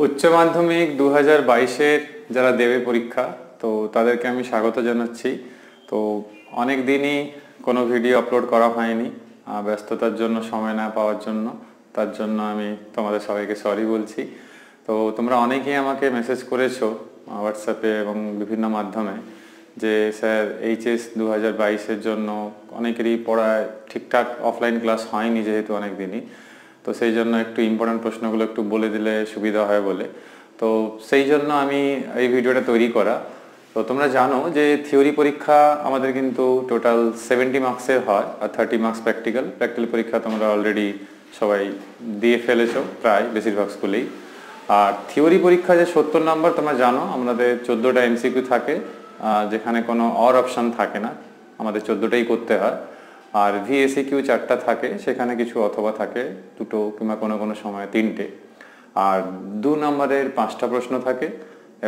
উচ্চ মাধ্যমিক 2022-এর যারা দেবে পরীক্ষা, তো তাদেরকে আমি স্বাগত জানাচ্ছি। তো অনেক দিনই কোনো ভিডিও আপলোড করা হয়নি, ব্যস্ততার জন্য, সময় না পাওয়ার জন্য। তার জন্য আমি তোমাদের সবাইকে সরি বলছি। তো তোমরা অনেকেই আমাকে মেসেজ করেছো হোয়াটসঅ্যাপে এবং বিভিন্ন মাধ্যমে যে স্যার এইচএস 2022-এর জন্য অনেকেরই পড়ায় ঠিকঠাক অফলাইন ক্লাস হয়নি যেহেতু অনেক দিনই, তো সেই জন্য একটু ইম্পর্টেন্ট প্রশ্নগুলো একটু বলে দিলে সুবিধা হয় বলে। তো সেই জন্য আমি এই ভিডিওটা তৈরি করা। তো তোমরা জানো যে থিওরি পরীক্ষা আমাদের কিন্তু টোটাল 70 মার্কসের হয়, আর 30 মার্কস প্র্যাকটিক্যাল পরীক্ষা তোমরা অলরেডি সবাই দিয়ে ফেলেছো প্রায় বেশিরভাগ স্কুলেই। আর থিওরি পরীক্ষা যে 70 নম্বর তোমরা জানো, আমাদের 14টা এমসিকিউ থাকে, যেখানে কোনো অর অপশান থাকে না, আমাদের 14টাই করতে হয়। আর ভিএসিকিউ 4টা থাকে, সেখানে কিছু অথবা থাকে 2টো কিংবা কোনো কোনো সময় 3টে। আর 2 নম্বরের 5টা প্রশ্ন থাকে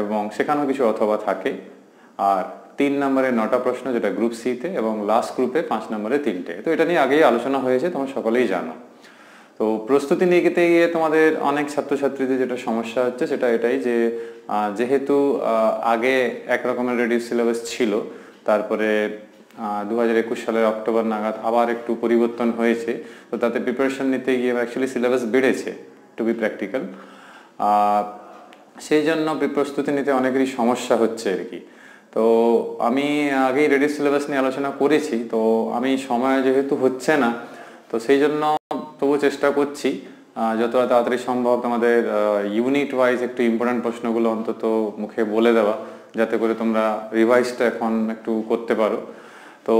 এবং সেখানেও কিছু অথবা থাকে। আর 3 নম্বরের 9টা প্রশ্ন, যেটা গ্রুপ সিতে, এবং লাস্ট গ্রুপে 5 নম্বরে 3টে। তো এটা নিয়ে আগেই আলোচনা হয়েছে, তোমরা সকলেই জানো। তো প্রস্তুতি নিতে গিয়ে তোমাদের অনেক ছাত্রছাত্রীদের যেটা সমস্যা হচ্ছে সেটা এটাই যে যেহেতু আগে একরকমের রেডিউস সিলেবাস ছিল, তারপরে 2021 সালের অক্টোবর নাগাদ আবার একটু পরিবর্তন হয়েছে, তো তাতে প্রিপারেশন নিতে গিয়ে অ্যাকচুয়ালি সিলেবাস বেড়েছে টু বি প্র্যাকটিক্যাল। সেই জন্য প্রস্তুতি নিতে অনেকেরই সমস্যা হচ্ছে আর কি। তো আমি আগেই রেডিউস সিলেবাস নিয়ে আলোচনা করেছি, তো আমি সময় যেহেতু হচ্ছে না, তো সেই জন্য তবু চেষ্টা করছি যতটা তাড়াতাড়ি সম্ভব তোমাদের ইউনিট ওয়াইজ একটু ইম্পর্টেন্ট প্রশ্নগুলো অন্তত মুখে বলে দেওয়া, যাতে করে তোমরা রিভাইজটা এখন একটু করতে পারো। তো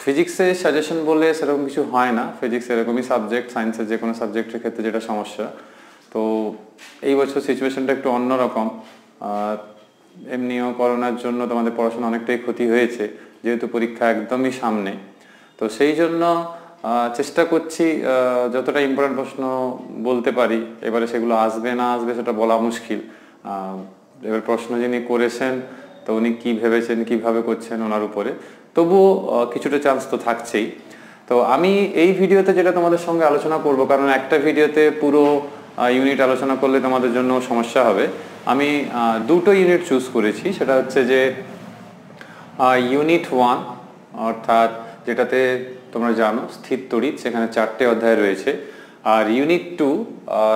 ফিজিক্সে সাজেশন বলে সেরকম কিছু হয় না, ফিজিক্স এরকমই সাবজেক্ট, সায়েন্সের যে কোনো সাবজেক্টের ক্ষেত্রে যেটা সমস্যা। তো এই বছর সিচুয়েশনটা একটু অন্যরকম, এমনিও করোনার জন্য তোমাদের পড়াশোনা অনেকটাই ক্ষতি হয়েছে, যেহেতু পরীক্ষা একদমই সামনে। তো সেই জন্য চেষ্টা করছি যতটা ইম্পর্টেন্ট প্রশ্ন বলতে পারি। এবারে সেগুলো আসবে না আসবে সেটা বলা মুশকিল। এবার প্রশ্ন যিনি করেছেন, তো উনি কী ভেবেছেন, কীভাবে করছেন ওনার উপরে, তবুও কিছুটা চান্স তো থাকছেই। তো আমি এই ভিডিওতে যেটা তোমাদের সঙ্গে আলোচনা করব, কারণ একটা ভিডিওতে পুরো ইউনিট আলোচনা করলে তোমাদের জন্য সমস্যা হবে, আমি 2টো ইউনিট চুজ করেছি। সেটা হচ্ছে যে ইউনিট 1, অর্থাৎ যেটাতে তোমরা জানো স্থির তড়িৎ, সেখানে 4টে অধ্যায় রয়েছে। আর ইউনিট 2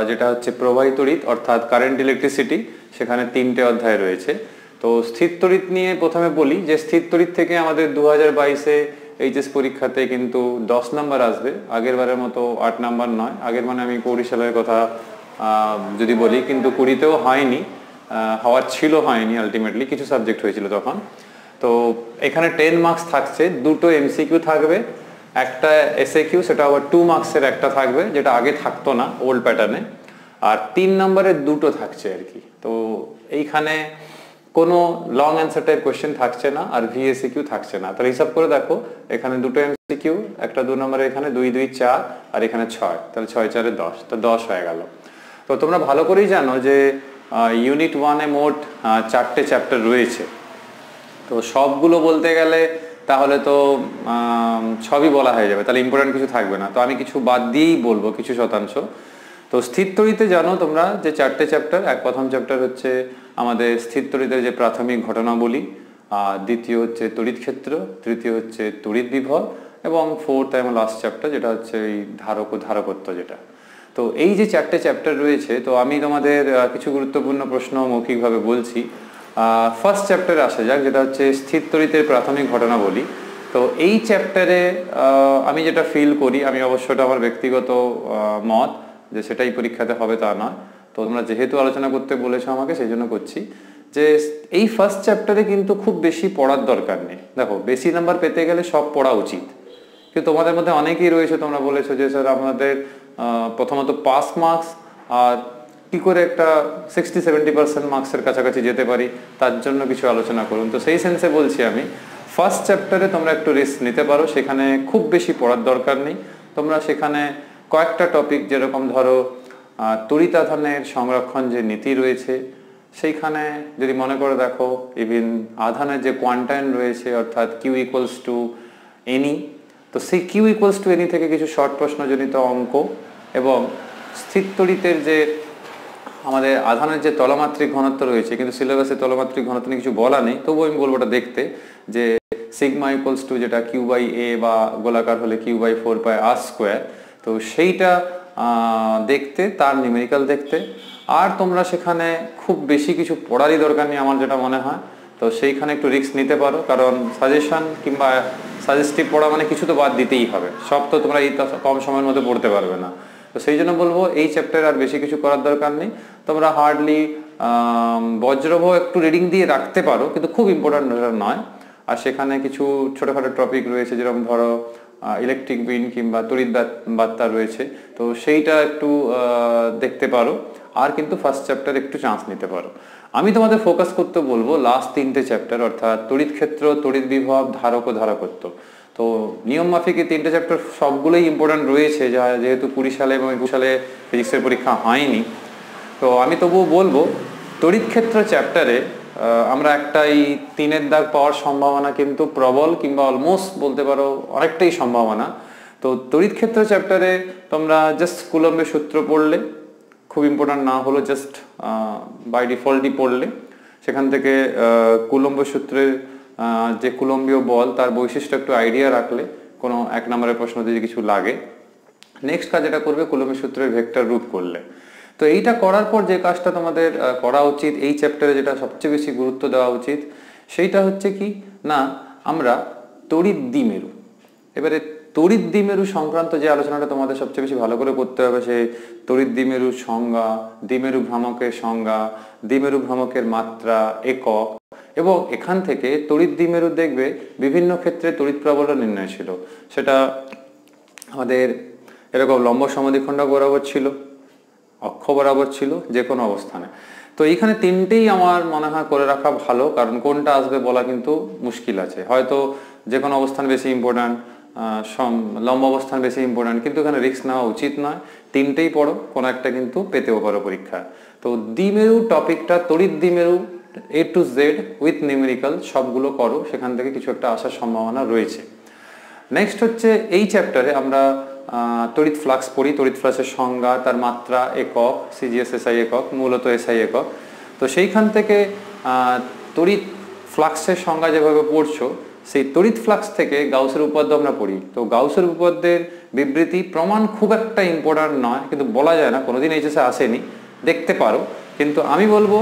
যেটা হচ্ছে প্রবাহী তড়িৎ, অর্থাৎ কারেন্ট ইলেকট্রিসিটি, সেখানে 3টে অধ্যায় রয়েছে। তো স্থির তড়িৎ নিয়ে প্রথমে বলি যে স্থির তড়িৎ থেকে আমাদের 2022-এ এইচএস পরীক্ষাতে কিন্তু 10 নম্বর আসবে, আগের বারের মতো 8 নম্বর নয়। আগের মানে আমি 20 সালের কথা যদি বলি, কিন্তু 20-তেও হয়নি, হওয়ার ছিল, হয়নি, আলটিমেটলি কিছু সাবজেক্ট হয়েছিল তখন। তো এখানে 10 মার্কস থাকছে, 2টো এমসিকিউ থাকবে, একটা এসএকিউ, সেটা আবার 2 মার্কসের একটা থাকবে, যেটা আগে থাকতো না ওল্ড প্যাটার্নে। আর 3 নম্বরের 2টো থাকছে আর কি। তো এইখানে কোনো লং অ্যান্সার টাইপ কোয়েশ্চেন থাকছে না, আর ভিএসিকিউ থাকছে না। তাহলে হিসাব করে দেখো, এখানে 2টো এমসিকিউ, একটা 2 নম্বরে, এখানে 2 2 4, আর এখানে 6, তাহলে 6 4 10, তো 10 হয়ে গেল। তো তোমরা ভালো করেই জানো যে ইউনিট 1-এ মোট 4টে চ্যাপ্টার রয়েছে। তো সবগুলো বলতে গেলে তাহলে তো সবই বলা হয়ে যাবে, তাহলে ইম্পর্টেন্ট কিছু থাকবে না। তো আমি কিছু বাদ দিয়েই বলবো, কিছু শতাংশ। তো স্থির তড়িতে জানো তোমরা যে 4টে চ্যাপ্টার। প্রথম চ্যাপ্টার হচ্ছে আমাদের স্থির তড়িতের যে প্রাথমিক ঘটনাবলী, দ্বিতীয় হচ্ছে তড়িৎ ক্ষেত্র, তৃতীয় হচ্ছে তড়িৎ বিভব, এবং ফোর্থ এবং লাস্ট চ্যাপ্টার যেটা হচ্ছে এই ধারক ও ধারকত্ব যেটা। তো এই যে 4টে চ্যাপ্টার রয়েছে, তো আমি তোমাদের কিছু গুরুত্বপূর্ণ প্রশ্ন মৌখিকভাবে বলছি। ফার্স্ট চ্যাপ্টারে আসা যাক, যেটা হচ্ছে স্থির তড়িতের প্রাথমিক ঘটনাবলী। তো এই চ্যাপ্টারে আমি যেটা ফিল করি, আমি অবশ্যই আমার ব্যক্তিগত মত যে সেটাই পরীক্ষাতে হবে তা নয়, তো তোমরা যেহেতু আলোচনা করতে বলেছো আমাকে, সেই জন্য করছি যে এই ফার্স্ট চ্যাপ্টারে কিন্তু খুব বেশি পড়ার দরকার নেই। দেখো, বেশি নাম্বার পেতে গেলে সব পড়া উচিত, কিন্তু তোমাদের মধ্যে অনেকেই রয়েছে, তোমরা বলেছো যে স্যার আমাদের প্রথমত পাস মার্কস, আর কি করে একটা 60-70% মার্কসের কাছাকাছি যেতে পারি, তার জন্য কিছু আলোচনা করুন। তো সেই সেন্সে বলছি আমি, ফার্স্ট চ্যাপ্টারে তোমরা একটু রিস্ক নিতে পারো, সেখানে খুব বেশি পড়ার দরকার নেই। তোমরা সেখানে কয়েকটা টপিক, যেরকম ধরো তড়িৎ আধানের সংরক্ষণ যে নীতি রয়েছে, সেইখানে যদি মনে করে দেখো, ইভিন আধানের যে কোয়ান্টাইন রয়েছে, অর্থাৎ কিউ ইকুয়ালস টু এনি, তো সেই কিউ ইকুয়ালস টু এনি থেকে কিছু শর্ট প্রশ্নজনিত অঙ্ক, এবং স্থির তড়িতের যে আমাদের আধানের যে তলমাত্রিক ঘনত্ব রয়েছে, কিন্তু সিলেবাসে তলমাত্রিক ঘনত্ব নিয়ে কিছু বলা নেই, তবুও আমি বলবো ওটা দেখতে, যে সিগমা ইকুয়ালস টু যেটা কিউ বাই এ বা গোলাকার হলে কিউ বাই 4πr², তো সেইটা দেখতে, তার নিউমেরিক্যাল দেখতে। আর তোমরা সেখানে খুব বেশি কিছু পড়ারই দরকার নেই আমার যেটা মনে হয়, তো সেইখানে একটু রিস্ক নিতে পারো, কারণ সাজেশন কিংবা সাজেস্টিভ পড়া মানে কিছু তো বাদ দিতেই হবে, সব তো তোমরা এই কম সময়ের মধ্যে পড়তে পারবে না। তো সেই জন্য বলবো এই চ্যাপ্টারে আর বেশি কিছু করার দরকার নেই, তোমরা হার্ডলি বজ্রভ একটু রিডিং দিয়ে রাখতে পারো, কিন্তু খুব ইম্পর্টেন্ট নয়। আর সেখানে কিছু ছোটখাটো টপিক রয়েছে, যেরকম ধরো ইলেকট্রিক বিন কিংবা তড়িৎ বার্তা রয়েছে, তো সেইটা একটু দেখতে পারো। আর কিন্তু ফার্স্ট চ্যাপ্টার একটু চান্স নিতে পারো। আমি তোমাদের ফোকাস করতে বলবো লাস্ট 3টে চ্যাপ্টার, অর্থাৎ তড়িৎ ক্ষেত্র, তড়িৎ বিভব, ধারক ও ধারকত্ব। তো নিয়ম মাফিক এই 3টে চ্যাপ্টার সবগুলোই ইম্পর্টেন্ট রয়েছে, যেহেতু 20 সালে এবং 21 সালে ফিজিক্সের পরীক্ষা হয়নি। তো আমি তবুও বলবো তড়িৎ ক্ষেত্র চ্যাপ্টারে আমরা একটা এই 3-এর দাগ পাওয়ার সম্ভাবনা কিন্তু প্রবল, কিংবা অলমোস্ট বলতে পারো অনেকটাই সম্ভাবনা। তো তড়িৎ ক্ষেত্র চ্যাপ্টারে তোমরা জাস্ট কুলম্বের সূত্র পড়লে, খুব ইম্পর্টেন্ট না হলো, জাস্ট বাই ডিফল্টই পড়লে, সেখান থেকে কুলম্ব সূত্রের যে কুলম্বীয় বল তার বৈশিষ্ট্য একটু আইডিয়া রাখলে, কোনো 1 নম্বরের প্রশ্ন যদি কিছু লাগে, নেক্সট কাজ যেটা করবে কুলম্বের সূত্রের ভেক্টর রূপ করলে। তো এইটা করার পর যে কাজটা তোমাদের করা উচিত, এই চ্যাপ্টারে যেটা সবচেয়ে বেশি গুরুত্ব দেওয়া উচিত, সেইটা হচ্ছে কি না, আমরা তড়িৎ দ্বিমেরু, এবারে তড়িৎ দ্বিমেরু সংক্রান্ত যে আলোচনাটা তোমাদের সবচেয়ে বেশি ভালো করে করতে হবে, সেই তড়িৎ দ্বিমেরুর সংজ্ঞা, দ্বিমেরু ভ্রামকের সংজ্ঞা, দ্বিমেরু ভ্রামকের মাত্রা, একক, এবং এখান থেকে তড়িৎ দ্বিমেরু দেখবে বিভিন্ন ক্ষেত্রে তড়িৎ প্রাবল্য নির্ণয় ছিল। সেটা আমাদের এরকম লম্ব সমদ্বিখণ্ড বরাবর ছিল, অক্ষ বরাবর ছিল, যে কোনো অবস্থানে। তো এইখানে 3টেই আমার মনে হয় করে রাখা ভালো, কারণ কোনটা আসবে বলা কিন্তু মুশকিল আছে। হয়তো যে কোনো অবস্থান বেশি ইম্পর্ট্যান্ট, লম্ব অবস্থান বেশি ইম্পর্ট্যান্ট, কিন্তু এখানে রিস্ক নেওয়া উচিত নয়। 3টেই পড়ো, কোনো একটা কিন্তু পেতেও পারো পরীক্ষা। তো দ্বিমেরু টপিকটা, তড়িৎ দ্বিমেরু A to Z with numerical সবগুলো করো, সেখান থেকে কিছু একটা আসার সম্ভাবনা রয়েছে। নেক্সট হচ্ছে এই চ্যাপ্টারে আমরা তড়িৎ ফ্লাক্স পড়ি, তড়িৎ ফ্লাক্সের সংজ্ঞা, তার মাত্রা, একক, সিজিএস এসআই একক, মূলত এসআই একক। তো সেইখান থেকে তড়িৎ ফ্লাক্সের সংজ্ঞা যেভাবে পড়ছো, সেই তড়িৎ ফ্লাক্স থেকে গাউসের উপপাদ্য আমরা পড়ি। তো গাউসের উপপাদ্যের বিবৃতি প্রমাণ খুব একটা ইম্পর্ট্যান্ট নয়, কিন্তু বলা যায় না, কোনোদিন এইচএসে আসেনি, দেখতে পারো। কিন্তু আমি বলবো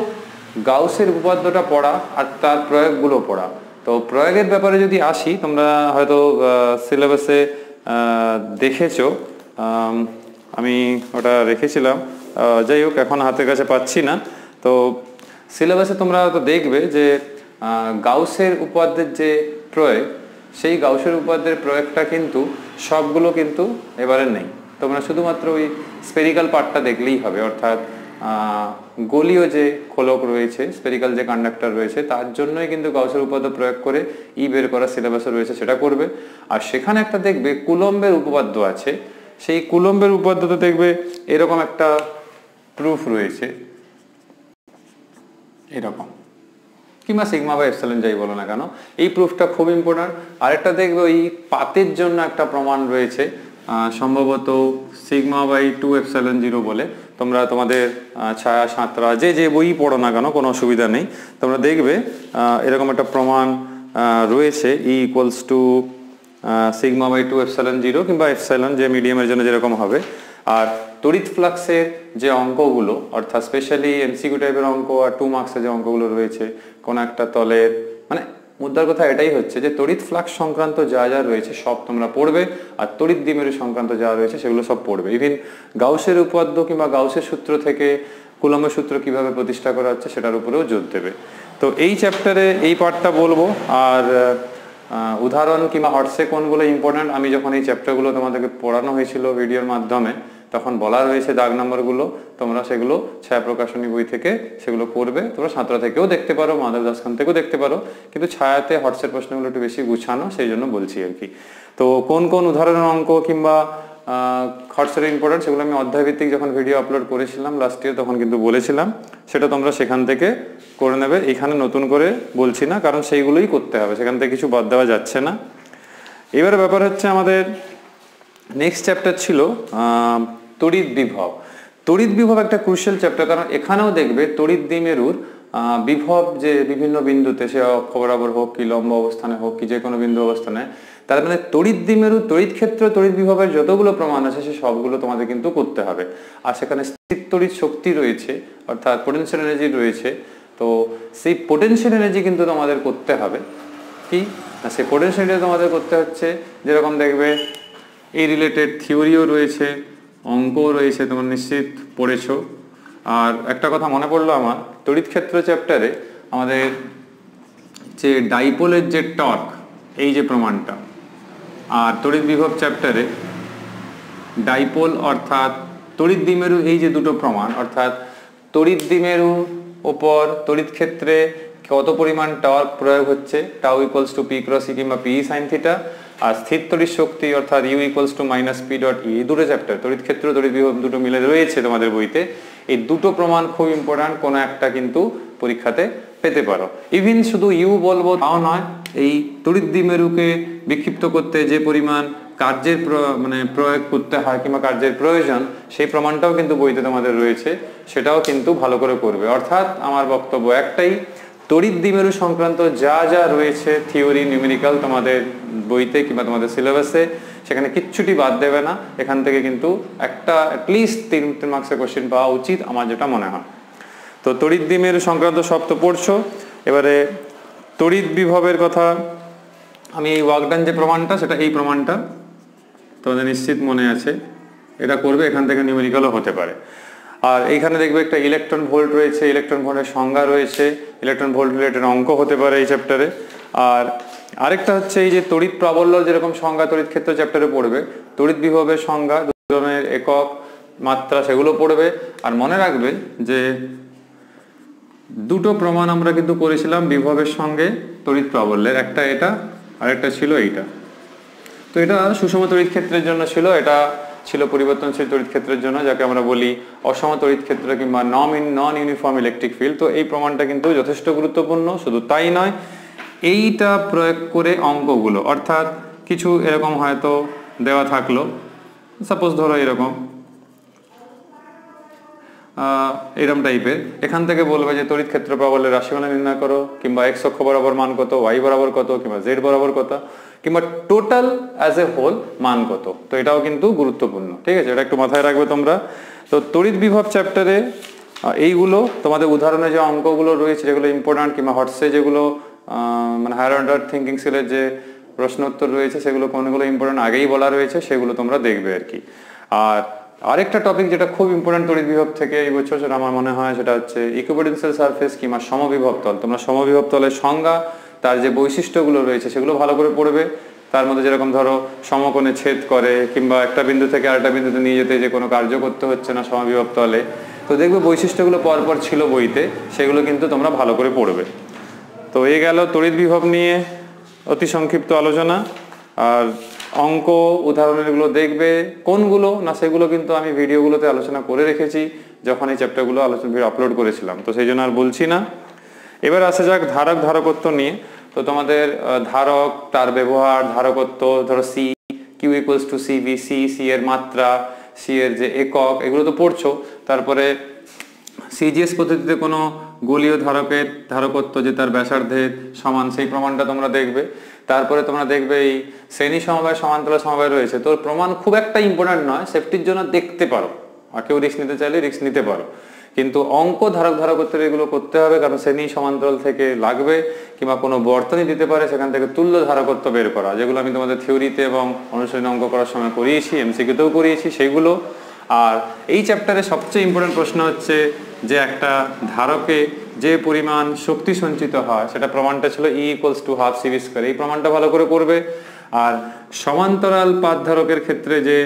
গাউসের উপপাদ্যটা পড়া আর তার প্রয়োগগুলো পড়া। তো প্রয়োগের ব্যাপারে যদি আসি, তোমরা হয়তো সিলেবাসে দেখেছো, আমি ওটা রেখেছিলাম, যাই হোক এখন হাতের কাছে পাচ্ছি না। তো সিলেবাসে তোমরা হয়তো দেখবে যে গাউসের উপপাদ্যের যে প্রয়োগ, সেই গাউসের উপপাদ্যের প্রয়োগটা কিন্তু সবগুলো কিন্তু এবারে নেই। তোমরা শুধুমাত্র ওই স্পেরিক্যাল পার্টটা দেখলেই হবে, অর্থাৎ গোলীয় যে খোলক রয়েছে, স্পেরিক্যাল যে কন্ডাক্টর রয়েছে, তার জন্যই কিন্তু গাউসের উপপাদ্য প্রয়োগ করে বের করা সিলেবাসে রয়েছে, সেটা করবে। আর সেখানে একটা দেখবে কুলম্বের উপপাদ্য আছে, সেই কুলম্বের উপপাদ্যতে দেখবে এরকম একটা প্রুফ রয়েছে, এরকম, কিংবা সিগমা বা এপসাইলন যাই বলো না কেন, এই প্রুফটা খুব ইম্পর্টেন্ট। আরেকটা দেখবে ওই পাতের জন্য একটা প্রমাণ রয়েছে, সম্ভবত সিগমা বাই 2 এপসাইলন 0 বলে। তোমরা তোমাদের ছায়া সাঁতরা যে বই পড়ো না কেন, কোনো অসুবিধা নেই, তোমরা দেখবে এরকম একটা প্রমাণ রয়েছে, E equals to sigma by 2 epsilon 0, কিংবা এপসাইলন যে মিডিয়ামের জন্য যেরকম হবে। আর তড়িৎ ফ্লাক্সের যে অঙ্কগুলো, অর্থাৎ স্পেশালি এমসিকিউ টাইপের অঙ্ক আর 2 মার্কসের যে অঙ্কগুলো রয়েছে, কোন একটা তলের, মানে মুদ্রার কথা এটাই হচ্ছে যে তড়িৎ ফ্লাক্স সংক্রান্ত যা যা রয়েছে সব তোমরা পড়বে, আর তড়িৎ দ্বিমেরু সংক্রান্ত যা রয়েছে সেগুলো সব পড়বে। ইভিন গাউসের উপপাদ্য কিংবা গাউসের সূত্র থেকে কুলম্বের সূত্র কিভাবে প্রতিষ্ঠা করা হচ্ছে সেটার উপরেও জোর দেবে। তো এই চ্যাপ্টারে এই পার্টটা বলবো। আর উদাহরণ কিংবা হটসে কোনগুলো ইম্পর্টেন্ট, আমি যখন এই চ্যাপ্টারগুলো তোমাদেরকে পড়ানো হয়েছিল ভিডিওর মাধ্যমে, তখন বলা রয়েছে দাগ নম্বরগুলো, তোমরা সেগুলো ছায়া প্রকাশনী বই থেকে সেগুলো করবে। তোমরা সাঁতরা থেকেও দেখতে পারো, মাধব দাসখান থেকেও দেখতে পারো, কিন্তু ছায়াতে হটসের প্রশ্নগুলো একটু বেশি গুছানো, সেই জন্য বলছি আর কি। তো কোন কোন উদাহরণের অঙ্ক কিংবা হটসের ইম্পর্টেন্ট, সেগুলো আমি অধ্যায়ভিত্তিক যখন ভিডিও আপলোড করেছিলাম লাস্ট ইয়ার, তখন কিন্তু বলেছিলাম, সেটা তোমরা সেখান থেকে করে নেবে। এখানে নতুন করে বলছি না, কারণ সেইগুলোই করতে হবে, সেখান থেকে কিছু বাদ দেওয়া যাচ্ছে না। এবারে ব্যাপার হচ্ছে আমাদের নেক্সট চ্যাপ্টার ছিল তড়িৎ বিভব। তড়িৎ বিভব একটা ক্রুশিয়াল চ্যাপ্টার, কারণ এখানেও দেখবে তড়িৎ দ্বিমেরুর বিভব যে বিভিন্ন বিন্দুতে, সে অক্ষ বরাবর হোক কি লম্ব অবস্থানে হোক কি যে কোনো বিন্দু অবস্থানে, তার মানে তড়িৎ দ্বিমেরু, তড়িৎ ক্ষেত্র, তড়িৎ বিভবের যতগুলো প্রমাণ আছে সে সবগুলো তোমাদের কিন্তু করতে হবে। আর সেখানে স্থির তড়িৎ শক্তি রয়েছে, অর্থাৎ পোটেনশিয়াল এনার্জি রয়েছে। তো সেই পোটেনশিয়াল এনার্জি কিন্তু তোমাদের করতে হবে কি না, সেই পোটেনশিয়াল এনার্জি তোমাদের করতে হচ্ছে যেরকম দেখবে এই রিলেটেড থিওরিও রয়েছে, অঙ্কও রয়েছে, তোমরা নিশ্চিত পড়েছো। আর একটা কথা মনে পড়লো আমার, তড়িৎ ক্ষেত্র চ্যাপ্টারে আমাদের যে ডাইপোলের যে টর্ক, এই যে প্রমাণটা, আর তড়িৎ বিভব চ্যাপ্টারে ডাইপোল অর্থাৎ তড়িৎ দ্বিমেরু, এই যে দুটো প্রমাণ, অর্থাৎ তড়িৎ দ্বিমেরুর ওপর তড়িৎ ক্ষেত্রে কত পরিমাণ টর্ক প্রয়োগ হচ্ছে, tau equals to P cross E কিংবা পি সাইন থিটা, আর স্থির তড়িৎ শক্তি অর্থাৎ U equals to minus P dot E, দুটো চ্যাপ্টার তড়িৎ ক্ষেত্র তড়িৎ বিভব দুটো মিলে রয়েছে তোমাদের বইতে। এই দুটো প্রমাণ খুব ইম্পর্টেন্ট, কোনো একটা কিন্তু পরীক্ষাতে পেতে পারো। ইভিন শুধু ইউ বলবো তাও নয়, এই তড়িৎ দ্বিমেরুকে বিক্ষিপ্ত করতে যে পরিমাণ কার্যের প্রয়োগ করতে হয় কিংবা কার্যের প্রয়োজন, সেই প্রমাণটাও কিন্তু বইতে তোমাদের রয়েছে, সেটাও কিন্তু ভালো করে করবে। অর্থাৎ আমার বক্তব্য একটাই, তড়িৎ দ্বিমেরু সংক্রান্ত যা যা রয়েছে থিওরি নিউমেরিক্যাল তোমাদের বইতে কিংবা তোমাদের সিলেবাসে, সেখানে কিচ্ছুটি বাদ দেবে না। এখান থেকে কিন্তু একটা অ্যাটলিস্ট 3 মার্কসের কোশ্চেন পাওয়া উচিত আমার যেটা মনে হয়। তো তড়িৎ দ্বিমেরু সংক্রান্ত সব তো পড়ছো, এবারে তড়িৎ বিভবের কথা আমি এই ওয়ার্কডান যে প্রমাণটা, সেটা এই প্রমাণটা তোমাদের নিশ্চিত মনে আছে, এটা করবে, এখান থেকে নিউমেরিক্যালও হতে পারে। আর এইখানে দেখবে একটা ইলেকট্রন ভোল্ট রয়েছে, ইলেকট্রন ভোল্টের সংজ্ঞা রয়েছে, ইলেকট্রন ভোল্ট রিলেটেড অঙ্ক হতে পারে এই চ্যাপ্টারে। আর আরেকটা হচ্ছে এই যে তড়িৎ প্রাবল্য যেরকম সংজ্ঞা তড়িৎ ক্ষেত্র চ্যাপ্টারে পড়বে, তড়িৎ বিভবের সংজ্ঞা, দুজনের একক মাত্রা, সেগুলো পড়বে। আর মনে রাখবে যে দুটো প্রমাণ আমরা কিন্তু করেছিলাম বিভবের সঙ্গে তড়িৎ প্রাবল্যের, একটা এটা আর একটা ছিল এইটা। তো এটা সুষম তড়িৎ ক্ষেত্রের জন্য ছিল, এটা ছিল পরিবর্তনশীল তড়িৎ ক্ষেত্রের জন্য, যাকে আমরা বলি অসম তড়িৎ ক্ষেত্র কিংবা নন ইউনিফর্ম ইলেকট্রিক ফিল্ড। তো এই প্রমাণটা কিন্তু যথেষ্ট গুরুত্বপূর্ণ। শুধু তাই নয়, এইটা প্রয়োগ করে অঙ্কগুলো, অর্থাৎ কিছু এরকম হয়তো দেওয়া থাকলো, সাপোজ ধরো এরকম এরকম টাইপের, এখান থেকে বলবে যে তড়িৎ ক্ষেত্র প্রাবল্যের রাশিমালা নির্ণয় করো, কিংবা এক্স অক্ষ বরাবর মান কত, ওয়াই বরাবর কত, কিংবা জেড বরাবর কত, কিংবা টোটাল অ্যাজ এ হোল মান কত। তো এটাও কিন্তু গুরুত্বপূর্ণ, ঠিক আছে, এটা একটু মাথায় রাখবে তোমরা। তো তড়িৎ বিভব চ্যাপ্টারে এইগুলো তোমাদের উদাহরণে যে অঙ্কগুলো রয়েছে যেগুলো ইম্পর্টেন্ট, কিংবা হটসে যেগুলো মানে হায়ার অর্ডার থিঙ্কিং সেলের যে প্রশ্ন উত্তর রয়েছে, সেগুলো কোনগুলো ইম্পর্টেন্ট আগেই বলা রয়েছে, সেগুলো তোমরা দেখবে আর কি। আর আরেকটা টপিক যেটা খুব ইম্পর্টেন্ট তড়িৎ বিভব থেকে এই বছর, সেটা আমার মনে হয় সেটা হচ্ছে ইকুইপোটেনশিয়াল সারফেস কিংবা সমবিভব তল। তোমরা সমবিভব তলের সংজ্ঞা, তার যে বৈশিষ্ট্যগুলো রয়েছে সেগুলো ভালো করে পড়বে। তার মধ্যে যেরকম ধরো সমকোণে ছেদ করে, কিংবা একটা বিন্দু থেকে আরেকটা বিন্দুতে নিয়ে যেতে যে কোনো কার্য করতে হচ্ছে না সমবিভব তলে। তো দেখবে বৈশিষ্ট্যগুলো পরপর ছিল বইতে, সেগুলো কিন্তু তোমরা ভালো করে পড়বে। তো এই গেল তড়িৎ বিভব নিয়ে অতি সংক্ষিপ্ত আলোচনা। আর অঙ্ক উদাহরণগুলো দেখবে কোনগুলো না, সেগুলো কিন্তু আমি ভিডিওগুলোতে আলোচনা করে রেখেছি যখন এই চ্যাপ্টারগুলো আলোচনা ভিডিও আপলোড করেছিলাম, তো সেই জন্য আর বলছি না। এবার আসা যাক ধারক ধারকত্ব নিয়ে। তো তোমাদের ধারক, তার ব্যবহার, ধারকত্ব, ধরো C, Q equals to C V, C এর মাত্রা, সি এর যে একক, এগুলো তো পড়ছো। তারপরে সিজিএস পদ্ধতিতে কোনো গোলীয় ধারকের ধারকত্ব যে তার ব্যাসার্ধের সমান, সেই প্রমাণটা তোমরা দেখবে। তারপরে তোমরা দেখবে এই শ্রেণী সমবায় সমান্তরাল সমবায় রয়েছে, তোর প্রমাণ খুব একটা ইম্পর্টেন্ট নয়, সেফটির জন্য দেখতে পারো, আর কেউ রিস্ক নিতে চাইলে রিস্ক নিতে পারো, কিন্তু অঙ্ক ধারক ধারকত্বের এগুলো করতে হবে, কারণ শ্রেণী সমান্তরাল থেকে লাগবে, কিংবা কোনো বর্তনী দিতে পারে, সেখান থেকে তুল্য ধারকত্ব বের করা, যেগুলো আমি তোমাদের থিওরিতে এবং অনুশীলনী অঙ্ক করার সময় করিয়েছি, এমসিকিউতেও করিয়েছি সেইগুলো। আর এই চ্যাপ্টারে সবচেয়ে ইম্পর্টেন্ট প্রশ্ন হচ্ছে যে একটা ধারকে যে পরিমাণ শক্তি সঞ্চিত হয়, সেটা প্রমাণটা ছিল ই equals to half CV square. এই প্রমাণটা ভালো করে করবে। আর সমান্তরাল পাত ধারকের ক্ষেত্রে যে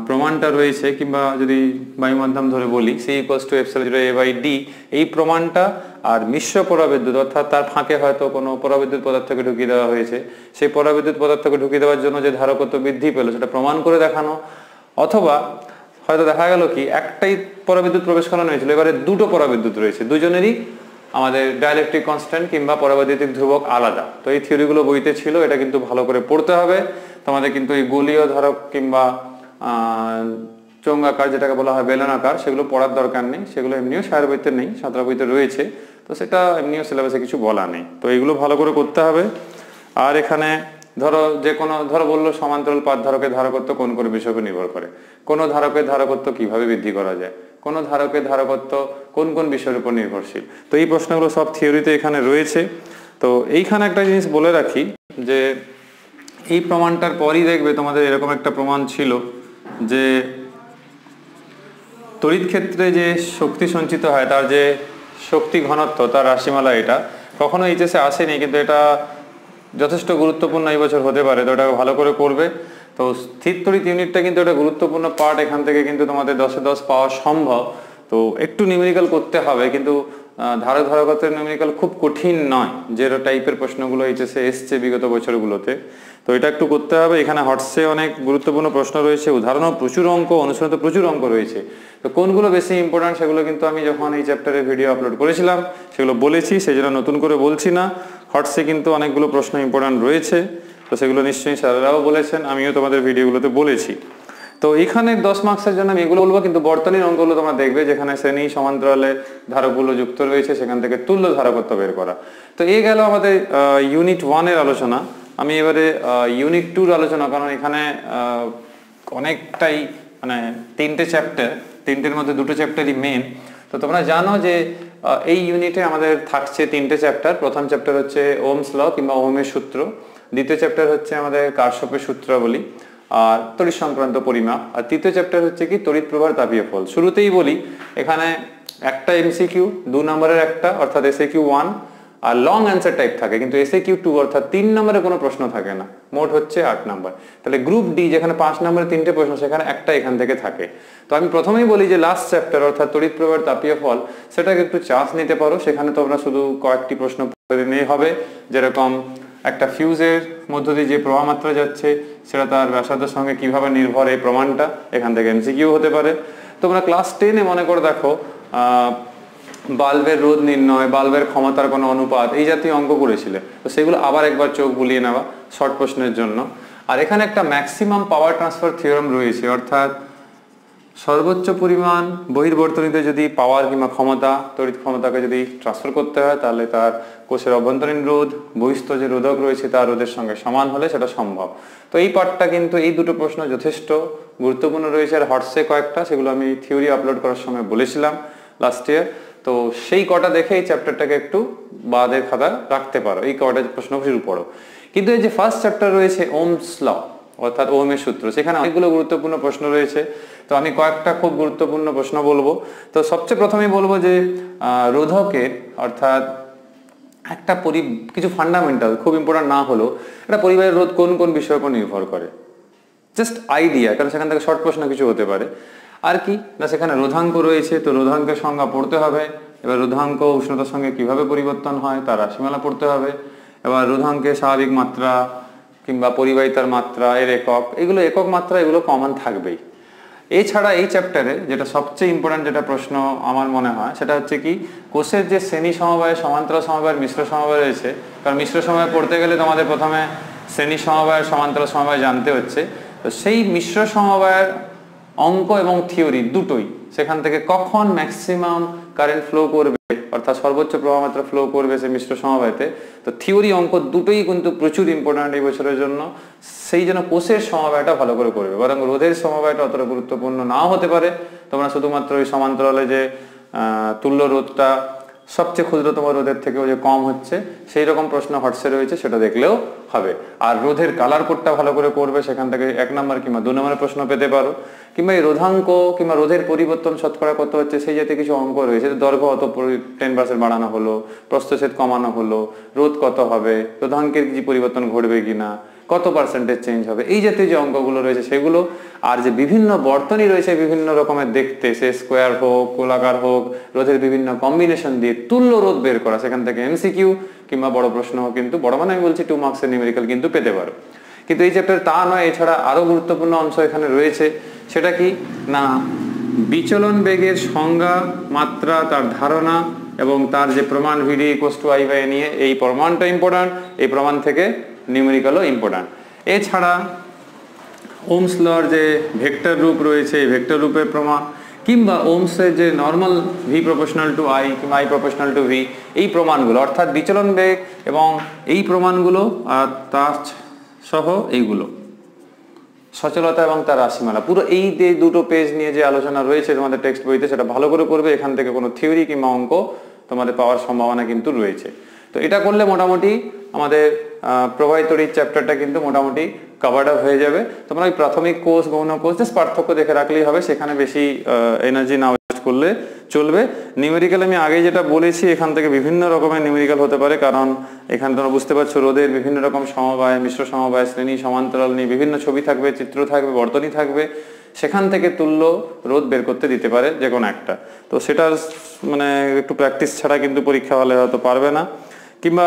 প্রমাণটা রয়েছে, কিংবা যদি বায়ু মাধ্যম ধরে বলি C equals to epsilon zero A by D, এই প্রমাণটা, আর মিশ্র পরাবিদ্যুৎ অর্থাৎ তার ফাঁকে হয়তো কোনো পরাবিদ্যুৎ পদার্থকে ঢুকিয়ে দেওয়া হয়েছে, সেই পরাবিদ্যুৎ পদার্থকে ঢুকিয়ে দেওয়ার জন্য যে ধারকত্ব বৃদ্ধি পেল, সেটা প্রমাণ করে দেখানো। অথবা হয়তো দেখা গেল কি একটাই পরাবিদ্যুৎ প্রবেশ করানো হয়েছিল, এবারে দুটো পরাবিদ্যুৎ রয়েছে, দুজনেরই আমাদের ডাইলেকট্রিক কনস্ট্যান্ট কিংবা পরাবৈদ্যুতিক ধ্রুবক আলাদা। তো এই থিওরিগুলো বইতে ছিল, এটা কিন্তু ভালো করে পড়তে হবে তোমাদের। কিন্তু এই গোলীয় ধারক কিংবা চোঙাকার যেটাকে বলা হয় বেলনাকার, সেগুলো পড়ার দরকার নেই, সেগুলো এমনিও সায়ের বইতে নেই, সাঁতরা বইতে রয়েছে, তো সেটা এমনিও সিলেবাসে কিছু বলা নেই। তো এগুলো ভালো করে করতে হবে। আর এখানে ধরো যে কোনো বললো সমান্তরাল পাত ধারকের ধারকত্ব কোন কোন বিষয়ের উপর নির্ভর করে, কোন ধারকের ধারকত্ব কিভাবে বৃদ্ধি করা যায়, কোন ধারকের ধারকত্ব কোন কোন বিষয়ের উপর নির্ভরশীল। তো এই প্রশ্নগুলো সব থিওরিতে এখানে রয়েছে। তো এইখানে একটা জিনিস বলে রাখি যে এই প্রমাণটার পরই দেখবে তোমাদের এরকম একটা প্রমাণ ছিল যে তড়িৎ ক্ষেত্রে যে শক্তি সঞ্চিত হয় তার যে শক্তি ঘনত্ব তার রাশিমালা, এটা কখনো এইচএসে আসেনি, কিন্তু এটা যথেষ্ট গুরুত্বপূর্ণ এই বছর হতে পারে, তো এটা ভালো করে করবে। তো স্থির তড়িৎ ইউনিটটা কিন্তু একটা গুরুত্বপূর্ণ পার্ট, এখান থেকে কিন্তু তোমাদের 10-এ 10 পাওয়া সম্ভব। তো একটু নিউমেরিক্যাল করতে হবে, কিন্তু ধারকত্বের নিউমেরিক্যাল খুব কঠিন নয়, যে টাইপের প্রশ্নগুলো এইচএসে এসছে বিগত বছরগুলোতে। তো এটা একটু করতে হবে। এখানে হটসে অনেক গুরুত্বপূর্ণ প্রশ্ন রয়েছে, উদাহরণও প্রচুর অঙ্ক, অনুশীলনে প্রচুর অঙ্ক রয়েছে। তো কোনগুলো বেশি ইম্পর্টেন্ট সেগুলো কিন্তু আমি যখন এই চ্যাপ্টারের ভিডিও আপলোড করেছিলাম সেগুলো বলেছি, সেই জন্য নতুন করে বলছি না। হটসে কিন্তু অনেকগুলো প্রশ্ন ইম্পর্টেন্ট রয়েছে, তো সেগুলো নিশ্চয়ই স্যারেরাও বলেছেন, আমিও তোমাদের ভিডিওগুলোতে বলেছি। তো এখানে 10 মার্কসের জন্য আমি এগুলো বলবো, কিন্তু বর্তনীর অঙ্কগুলো তোমরা দেখবে যেখানে শ্রেণী সমান্তরালে ধারকগুলো যুক্ত রয়েছে, সেখান থেকে তুল্য ধারকত্ব বের করা। তো এই গেল আমাদের ইউনিট 1 এর আলোচনা। আমি এবারে ইউনিট 2 এর আলোচনা, কারণ এখানে অনেকটাই মানে 3টে চ্যাপ্টার, 3টের মধ্যে 2টো চ্যাপ্টারই মেন। তো তোমরা জানো যে এই ইউনিটে আমাদের থাকছে 3টে চ্যাপ্টার। প্রথম চ্যাপ্টার হচ্ছে ওহমস ল কিংবা ওহমের সূত্র, দ্বিতীয় চ্যাপ্টার হচ্ছে আমাদের কারশফের সূত্রাবলী আর তড়িৎ সংক্রান্ত পরিমাপ, আর তৃতীয় চ্যাপ্টার হচ্ছে কি তড়িৎ প্রবাহ তাপীয় ফল। শুরুতেই বলি এখানে একটা এমসিকিউ 2 নম্বরের একটা অর্থাৎ এসএকিউ 1 আর লং অ্যান্সার টাইপ থাকে, কিন্তু এসএকিউ 2 অর্থাৎ 3 নম্বরে কোনো প্রশ্ন থাকে না, মোট হচ্ছে 8 নম্বর। তাহলে গ্রুপ ডি যেখানে 5 নম্বরে 3টে প্রশ্ন, সেখানে একটা এখান থেকে থাকে। তো আমি প্রথমেই বলি যে লাস্ট চ্যাপ্টার অর্থাৎ তড়িৎ প্রবাহের তাপীয় ফল, সেটাকে একটু চান্স নিতে পারো, সেখানে তোমরা শুধু কয়েকটি প্রশ্ন পড়ে নিয়ে হবে, যেরকম একটা ফিউজের মধ্য দিয়ে যে প্রবাহ মাত্রা যাচ্ছে সেটা তার ব্যাসার্ধের সঙ্গে কিভাবে নির্ভর, এই প্রমাণটা এখান থেকে এমসিকিউ হতে পারে। তোমরা ক্লাস 10-এ মনে করে দেখো বাল্বের রোধ নির্ণয়, বাল্বের ক্ষমতার কোনো অনুপাত, এই জাতীয় অঙ্ক করেছিলে, তো সেগুলো আবার একবার চোখ বুলিয়ে নেওয়া শর্ট প্রশ্নের জন্য। আর এখানে একটা ম্যাক্সিমাম পাওয়ার ট্রান্সফার থিওরেম রয়েছে, অর্থাৎ সর্বোচ্চ পরিমাণ বহির্বর্তনীতে যদি পাওয়ার কিংবা ক্ষমতা, তড়িৎ ক্ষমতাকে যদি ট্রান্সফার করতে হয়, তাহলে তার কোষের অভ্যন্তরীণ রোধ বহিস্থ যে রোধক রয়েছে তার রোধের সঙ্গে সমান হলে সেটা সম্ভব। তো এই পার্টটা কিন্তু এই দুটো প্রশ্ন যথেষ্ট গুরুত্বপূর্ণ রয়েছে, আর হটসে কয়েকটা, সেগুলো আমি থিওরি আপলোড করার সময় বলেছিলাম লাস্ট ইয়ার। তো সেই কটা দেখে এই চ্যাপ্টারটাকে একটু বাদের খাতা রাখতে পারো, এই কটা প্রশ্ন শুরু পড়ো। কিন্তু এই যে ফার্স্ট চ্যাপ্টার রয়েছে ওহমস ল অর্থাৎ ওহমের সূত্র, সেখানে অনেকগুলো গুরুত্বপূর্ণ প্রশ্ন রয়েছে। তো আমি কয়েকটা খুব গুরুত্বপূর্ণ প্রশ্ন বলবো। তো সবচেয়ে প্রথমেই বলবো যে রোধকের অর্থাৎ একটা কিছু ফান্ডামেন্টাল খুব ইম্পর্টেন্ট না হলেও একটা পরিবারের রোধ কোন কোন বিষয়ের উপর নির্ভর করে, জাস্ট আইডিয়া, কারণ সেখান থেকে শর্ট প্রশ্ন কিছু হতে পারে। আর কি না, সেখানে রোধাঙ্ক রয়েছে, তো রোধাঙ্কের সংজ্ঞা পড়তে হবে। এবার রোধাঙ্ক উষ্ণতার সঙ্গে কিভাবে পরিবর্তন হয় তার রাশিমালা পড়তে হবে। এবার রোধাঙ্কের স্বাভাবিক মাত্রা কিংবা পরিবাহিতার মাত্রা এর একক, এগুলো একক মাত্রা, এগুলো কমন থাকবেই। এছাড়া এই চ্যাপ্টারে যেটা সবচেয়ে ইম্পর্টেন্ট যেটা প্রশ্ন আমার মনে হয়, সেটা হচ্ছে কি কোষের যে শ্রেণী সমবায়, সমান্তরাল সমবায়, মিশ্র সমবায় রয়েছে, কারণ মিশ্র সমবায় পড়তে গেলে তোমাদের প্রথমে শ্রেণী সমবায়, সমান্তরাল সমবায় জানতে হচ্ছে। তো সেই মিশ্র সমবায়ের অঙ্ক এবং থিওরি দুটোই, সেখান থেকে কখন ম্যাক্সিমাম কারেন্ট ফ্লো করবে অর্থাৎ সর্বোচ্চ প্রবাহ মাত্রা ফ্লো করবে সে মিশ্র সমবায়তে, তো থিওরি অঙ্ক দুটোই কিন্তু প্রচুর ইম্পর্টেন্ট এই বছরের জন্য। সেই জন্য কোষের সমবায়টা ভালো করে করবে, বরং রোধের সমবায়টা অতটা গুরুত্বপূর্ণ নাও হতে পারে। তোমরা শুধুমাত্র ওই সমান্তরালে যে তুল্য রোধটা সবচেয়ে ক্ষুদ্রতম রোধের থেকেও যে কম হচ্ছে সেই রকম প্রশ্ন হটসে রয়েছে, সেটা দেখলেও হবে। আর রোধের কালার কোডটা ভালো করে করবে, সেখান থেকে 1 নম্বর কিংবা 2 নম্বরের প্রশ্ন পেতে পারো। কিংবা এই রোধাঙ্ক কিংবা রোধের পরিবর্তন শতকরা কত হচ্ছে সেই জাতীয় কিছু অঙ্ক রয়েছে, দৈর্ঘ্য অত 10% বাড়ানো হলো, প্রস্থচ্ছেদ কমানো হলো, রোধ কত হবে, রোধাঙ্কের কি পরিবর্তন ঘটবে কিনা, কত পার্সেন্টেজ চেঞ্জ হবে, এই জাতীয় যে অঙ্কগুলো রয়েছে সেগুলো। আর যে বিভিন্ন বর্তনী রয়েছে বিভিন্ন রকমের দেখতে, সে স্কোয়ার হোক, গোলাকার হোক, রোধের বিভিন্ন কম্বিনেশন দিয়ে তুল্য রোধ বের করা, সেখান থেকে এমসিকিউ কিংবা বড় প্রশ্ন, কিন্তু বড় মানে আমি বলছি 2 মার্কসের নিউমেরিক্যাল কিন্তু পেতে পারো। কিন্তু এই চ্যাপ্টার তা নয়, এছাড়া আরো গুরুত্বপূর্ণ অংশ এখানে রয়েছে। সেটা কি না, বিচলন বেগের সংজ্ঞা, মাত্রা, তার ধারণা এবং তার যে প্রমাণ ভিডি ইকুয়ালস টু I/A নিয়ে, এই প্রমাণটা ইম্পর্টেন্ট, এই প্রমাণ থেকে নিউমেরিক্যালও ইম্পর্টেন্ট। এছাড়া ওমস লর যে ভেক্টর রূপ রয়েছে, ভেক্টর রূপের প্রমাণ, কিংবা ওমসের যে normal V proportional to I কিংবা আই প্রপোর্শনাল টু ভি, এই প্রমাণগুলো অর্থাৎ বিচলন বেগ এবং এই প্রমাণগুলো আর তার সহ এইগুলো সচলতা এবং তার রাশিমালা, পুরো এই যে দুটো পেজ নিয়ে যে আলোচনা রয়েছে তোমাদের টেক্সট বইতে, সেটা ভালো করে করবে। এখান থেকে কোনো থিওরি কিংবা অঙ্ক তোমাদের পাওয়ার সম্ভাবনা কিন্তু রয়েছে। তো এটা করলে মোটামুটি আমাদের প্রবাহিত তড়িৎ চ্যাপ্টারটা কিন্তু মোটামুটি কভার্ড আপ হয়ে যাবে। তোমরা ওই প্রাথমিক কোর্স, গৌণ কোর্স জাস্ট পার্থক্য দেখে রাখলেই হবে, সেখানে বেশি এনার্জি না ওয়েস্ট করলে চলবে। নিউমেরিক্যাল আমি আগে যেটা বলেছি, এখান থেকে বিভিন্ন রকমের নিউমেরিক্যাল হতে পারে, কারণ এখানে তোমরা বুঝতে পারছো রোদের বিভিন্ন রকম সমবায়, মিশ্র সমবায়, শ্রেণী, সমান্তরাল নিয়ে বিভিন্ন ছবি থাকবে, চিত্র থাকবে, বর্তনী থাকবে, সেখান থেকে তুল্য রোধ বের করতে দিতে পারে যে কোনো একটা। তো সেটার মানে একটু প্র্যাকটিস ছাড়া কিন্তু পরীক্ষা হলে হয়তো পারবে না। কিংবা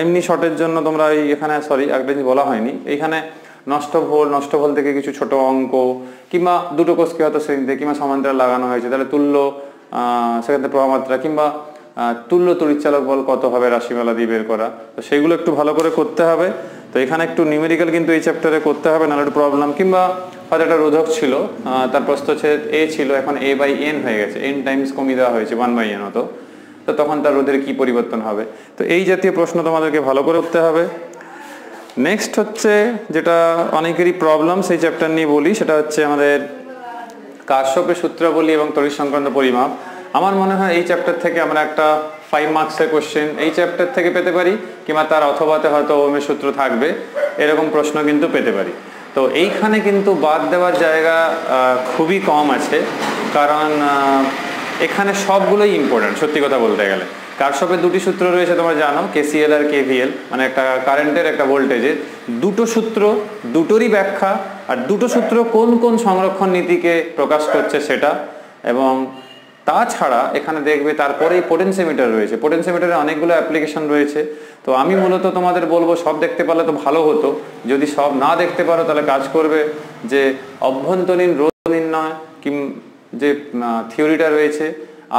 এমনি শর্টের জন্য তোমরা এখানে একটা জিনিস বলা হয়নি, এইখানে নষ্ট ভোল থেকে কিছু ছোট অঙ্ক, কিংবা দুটো কোষকে হয়তো শ্রেণীতে কিংবা সমান্তরাল লাগানো হয়েছে, তাহলে তুল্য সেখান থেকে প্রভাবমাত্রা কিংবা তুল্য তড়িৎচালক বল কত হবে রাশিমালা দিয়ে বের করা, তো সেইগুলো একটু ভালো করে করতে হবে। তো এখানে একটু নিউমেরিক্যাল কিন্তু এই চ্যাপ্টারে করতে হবে, নাহলে একটু প্রবলেম। কিংবা হয়তো একটা রোধক ছিল, তার প্রস্থচ্ছেদ এ ছিল, এখন a বাই n হয়ে গেছে, n টাইমস কমিয়ে দেওয়া হয়েছে 1 বাই n হতো, তো তখন তার রোধের কি পরিবর্তন হবে। তো এই জাতীয় প্রশ্ন তোমাদেরকে ভালো করে করতে হবে। নেক্সট হচ্ছে যেটা অনেকেরই প্রবলেম, সেই চ্যাপ্টার নিয়ে বলি, সেটা হচ্ছে আমাদের কারশফের সূত্রাবলী এবং তড়িৎ সংক্রান্ত পরিমাপ। আমার মনে হয় এই চ্যাপ্টার থেকে আমরা একটা 5 মার্কসের কোশ্চেন এই চ্যাপ্টার থেকে পেতে পারি, কিংবা তার অথবাতে হয়তো ওমের সূত্র থাকবে, এরকম প্রশ্ন কিন্তু পেতে পারি। তো এইখানে কিন্তু বাদ দেওয়ার জায়গা খুবই কম আছে, কারণ এখানে সবগুলোই ইম্পর্টেন্ট সত্যি কথা বলতে গেলে। কারশফের দুটি সূত্র রয়েছে তোমরা জানো, কেসিএল আর কেভিএল, মানে একটা কারেন্টের একটা ভোল্টেজের দুটো সূত্র, দুটোরই ব্যাখ্যা, আর দুটো সূত্র কোন কোন সংরক্ষণ নীতিকে প্রকাশ করছে সেটা। এবং তাছাড়া এখানে দেখবে তারপরে পোটেনশিওমিটার রয়েছে, পোটেনশিওমিটারে অনেকগুলো অ্যাপ্লিকেশন রয়েছে। তো আমি মূলত তোমাদের বলবো সব দেখতে পারলে তো ভালো হতো, যদি সব না দেখতে পারো তাহলে কাজ করবে যে অভ্যন্তরীণ রোধ নির্ণয় যে থিওরিটা রয়েছে,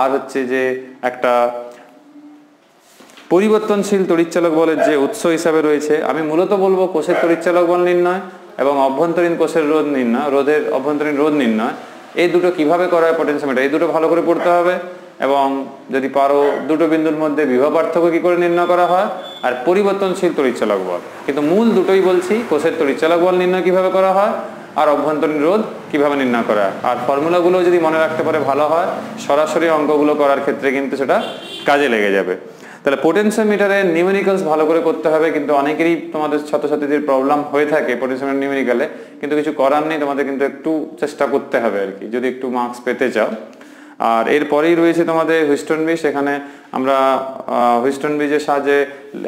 আর হচ্ছে যে একটা পরিবর্তনশীল তড়িৎচালক বলের যে উৎস হিসাবে রয়েছে, আমি মূলত বলবো কোষের তড়িৎচালক বল নির্ণয় এবং অভ্যন্তরীণ কোষের রোধ নির্ণয়, রোধের অভ্যন্তরীণ রোধ নির্ণয়, এই দুটো কিভাবে করা হয় পোটেনশিওমিটার, এই দুটো ভালো করে পড়তে হবে। এবং যদি পারো দুটো বিন্দুর মধ্যে বিভব পার্থক্য কি করে নির্ণয় করা হয়, আর পরিবর্তনশীল তড়িৎচালক বল। কিন্তু মূল দুটোই বলছি, কোষের তড়িৎচালক বল নির্ণয় কিভাবে করা হয় আর অভ্যন্তরীণ রোধ কিভাবে নির্ণয় করা হয়। আর ফর্মুলাগুলো যদি মনে রাখতে পারে ভালো হয়, সরাসরি অঙ্কগুলো করার ক্ষেত্রে কিন্তু সেটা কাজে লেগে যাবে। তাহলে পোটেনশিওমিটারের নিউমেরিক্যালস ভালো করে করতে হবে, কিন্তু অনেকেরই তোমাদের ছাত্রছাত্রীদের প্রবলেম হয়ে থাকে পোটেনশিওমিটার নিউমেরিক্যালে, কিন্তু কিছু করার নেই, তোমাদের কিন্তু একটু চেষ্টা করতে হবে আর কি, যদি একটু মার্কস পেতে চাও। আর এরপরেই রয়েছে তোমাদের হুইস্টন ব্রিজ। এখানে আমরা হুইস্টন ব্রিজের সাহায্যে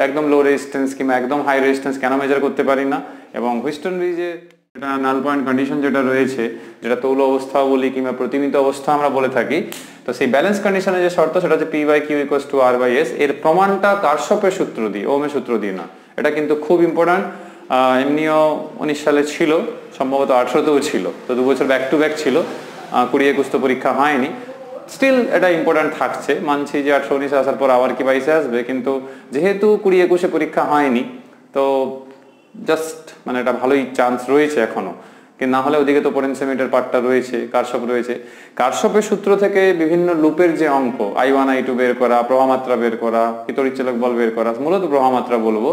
একদম লো রেজিস্ট্যান্স কিংবা একদম হাই রেজিস্ট্যান্স কেন মেজার করতে পারি না, এবং হুইস্টন ব্রিজে এটা নাল পয়েন্ট কন্ডিশন যেটা রয়েছে, যেটা তৌল অবস্থা বলি কিংবা প্রতিমিত অবস্থা আমরা বলে থাকি, তো সেই ব্যালেন্স কন্ডিশনের যে শর্ত সেটা হচ্ছে P/Q = R/S। এর প্রমাণটা কারশফের সূত্র দিয়ে, ওমের সূত্র দিয়ে না। এটা কিন্তু খুব ইম্পর্টেন্ট, এমনিও 19 সালে ছিল, সম্ভবত 18তেও ছিল, তো 2 বছর ব্যাক টু ব্যাক ছিল, 20-21 তো পরীক্ষা হয়নি। স্টিল এটা ইম্পর্টেন্ট থাকছে, মানছি যে 18-19 আসার পর আবার কি 22-এ আসবে, কিন্তু যেহেতু 20-21-এ পরীক্ষা হয়নি, তো জাস্ট মানে এটা ভালোই চান্স রয়েছে এখনো, কিন্তু না হলে ওদিকে তো পোটেনশিওমিটার পার্টটা রয়েছে, কারশফ রয়েছে। কারশফের সূত্র থেকে বিভিন্ন লুপের যে অঙ্ক I1 I2 বের করা, প্রবাহমাত্রা বের করা, তড়িৎচালক বল বের করা, মূলত প্রবাহমাত্রা বলবো।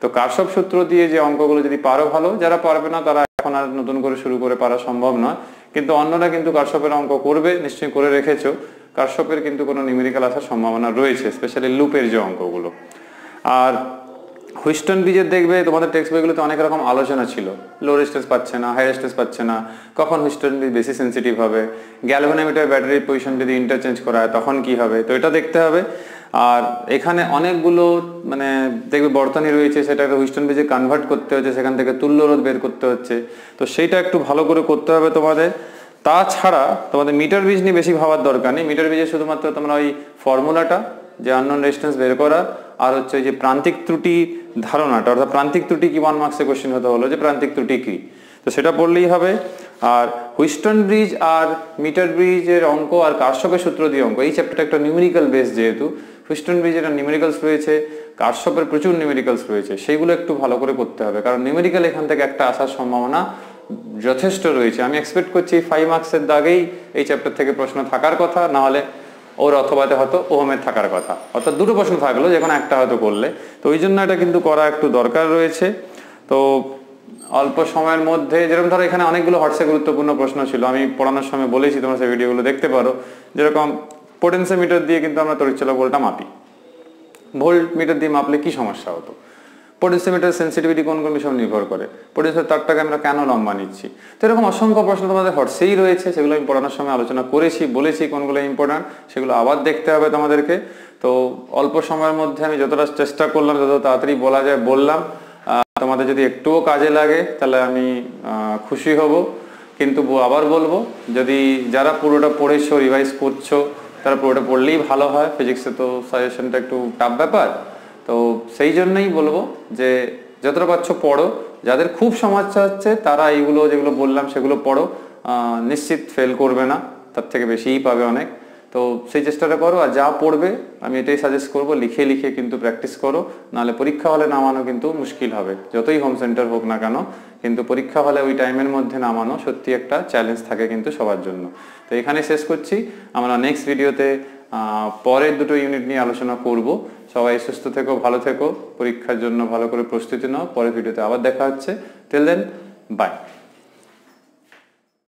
তো কারশফ সূত্র দিয়ে যে অঙ্কগুলো যদি পারো ভালো, যারা পারবে না তারা এখন আর নতুন করে শুরু করে পারা সম্ভব নয়, কিন্তু অন্যরা কিন্তু কারশফের অঙ্ক করবে, নিশ্চয়ই করে রেখেছো। কারশফের কিন্তু কোনো নিউমেরিক্যাল আসার সম্ভাবনা রয়েছে, স্পেশালি লুপের যে অঙ্কগুলো। আর হুইস্টন ব্রিজের দেখবে তোমাদের টেক্সট বইগুলোতে অনেক রকম আলোচনা ছিল, লো রেজিস্ট্যান্স পাচ্ছে না, হাই রেজিস্ট্যান্স পাচ্ছে না, কখন হুইস্টন ব্রিজ বেশি সেন্সিটিভ হবে, গ্যালভানোমিটার ব্যাটারির পজিশন যদি ইন্টারচেঞ্জ করা হয় তখন কি হবে, তো এটা দেখতে হবে। আর এখানে অনেকগুলো মানে দেখবে বর্তনী রয়েছে, সেটাকে হুইস্টন ব্রিজে কনভার্ট করতে হচ্ছে, সেখান থেকে তুল্য রোধ বের করতে হচ্ছে, তো সেইটা একটু ভালো করে করতে হবে তোমাদের। তাছাড়া তোমাদের মিটার ব্রিজ নিয়ে বেশি ভাবার দরকার নেই, মিটার ব্রিজে শুধুমাত্র তোমরা ওই ফর্মুলাটা, যে আননোন রেজিস্ট্যান্স বের করা, আর হচ্ছে যে প্রান্তিক ত্রুটি ধারণাটা, অর্থাৎ প্রান্তিক ত্রুটি কি 1 মার্কসে কোশ্চেন হতে হলো যে প্রান্তিক ত্রুটি কি, তো সেটা পড়লেই হবে। আর হুইস্টন ব্রিজ আর মিটার ব্রিজের অঙ্ক আর কারশফের সূত্র দিয়ে অঙ্ক, এই চ্যাপ্টারটা একটা নিউমেরিক্যাল বেস, যেহেতু হুইস্টন ব্রিজের নিউমেরিক্যালস রয়েছে, কারশফের প্রচুর নিউমেরিক্যালস রয়েছে, সেইগুলো একটু ভালো করে করতে হবে, কারণ নিউমেরিক্যাল এখান থেকে একটা আসার সম্ভাবনা যথেষ্ট রয়েছে। আমি এক্সপেক্ট করছি 5 মার্কসের দাগেই এই চ্যাপ্টার থেকে প্রশ্ন থাকার কথা, না হলে ওর অথবাতে হয়তো ওহমের থাকার কথা, অর্থাৎ দুটো প্রশ্ন থাকলো, যে কোনো একটা হয়তো করলে। তো ওই জন্য এটা কিন্তু করা একটু দরকার রয়েছে। তো অল্প সময়ের মধ্যে, যেরকম ধরো এখানে অনেকগুলো হটসে গুরুত্বপূর্ণ প্রশ্ন ছিল, আমি পড়ানোর সময় বলেছি, তোমরা সেই ভিডিওগুলো দেখতে পারো। যেরকম পোটেনশিওমিটার দিয়ে কিন্তু আমরা তড়িৎচালক বলটা মাপি, ভোল্ট মিটার দিয়ে মাপলে কি সমস্যা হতো, পোটেনশিওমিটার সেন্সিটিভিটি কোন কোন বিষয় নির্ভর করে, পোটেনশিয়াল তারটাকে আমরা কেন লম্বা নিচ্ছি। তো এরকম অসংখ্য প্রশ্ন তোমাদের হটসেই রয়েছে, সেগুলো আমি পড়ানোর সময় আলোচনা করেছি, বলেছি কোনগুলো ইম্পর্টেন্ট, সেগুলো আবার দেখতে হবে তোমাদেরকে। তো অল্প সময়ের মধ্যে আমি যতটা চেষ্টা করলাম, যত তাড়াতাড়ি বলা যায় বললাম। তোমাদের যদি একটুও কাজে লাগে তাহলে আমি খুশি হব। কিন্তু আবার বলবো, যদি যারা পুরোটা পড়েছো, রিভাইজ করছো, তারা পুরোটা পড়লেই ভালো হয়। ফিজিক্সে তো সাজেশনটা একটু টাফ ব্যাপার, তো সেই জন্যই বলবো যে যতটা পারছো পড়ো। যাদের খুব সমস্যা হচ্ছে তারা এইগুলো যেগুলো বললাম সেগুলো পড়ো, নিশ্চিত ফেল করবে না, তার থেকে বেশিই পাবে অনেক। তো সেই চেষ্টাটা করো। আর যা পড়বে আমি এটাই সাজেস্ট করবো, লিখে লিখে কিন্তু প্র্যাকটিস করো, নাহলে পরীক্ষা হলে নামানো কিন্তু মুশকিল হবে, যতই হোম সেন্টার হোক না কেন। কিন্তু পরীক্ষা হলে ওই টাইমের মধ্যে নামানো সত্যি একটা চ্যালেঞ্জ থাকে কিন্তু সবার জন্য। তো এখানে শেষ করছি, আমরা নেক্সট ভিডিওতে পরের দুটো ইউনিট নিয়ে আলোচনা করব। সবাই সুস্থ থেকো, ভালো থেকো, পরীক্ষার জন্য ভালো করে প্রস্তুতি নাও। পরের ভিডিওতে আবার দেখা হচ্ছে। Till then, by.